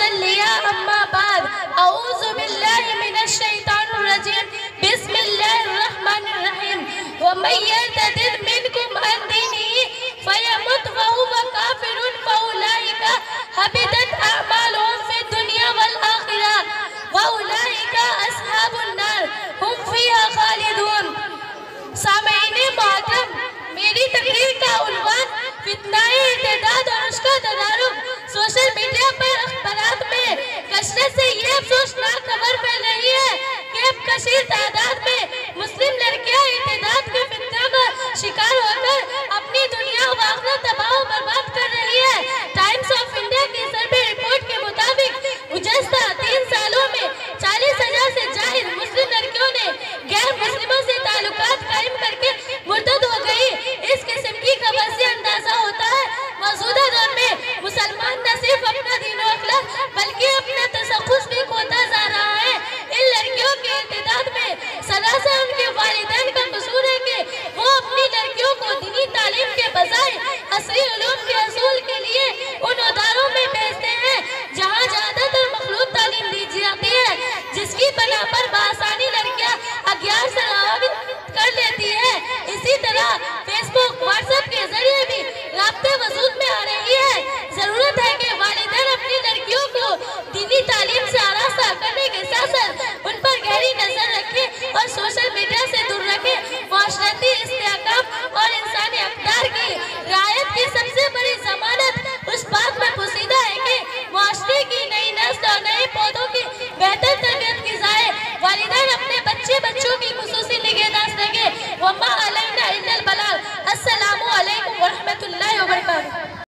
मुसल्लिया अम्मा बाद अऊज़ु बिल्लाहि मिनश शैतानिर रजीम बिस्मिल्लाहिर रहमानिर रहीम व मन यर्तदिद मिनकुम अन दीनिही फयमुत व हुवा काफिरुन फउलाइका हबितत अअमालुहुम फिद दुनिया वल आखिरह व उलाइका अस्हाबुन नार हुम फीहा खालिदून। सामईन मोहतरम, मेरी तकरीर का उन्वान फितनाए इर्तिदाद और उसका तदारुक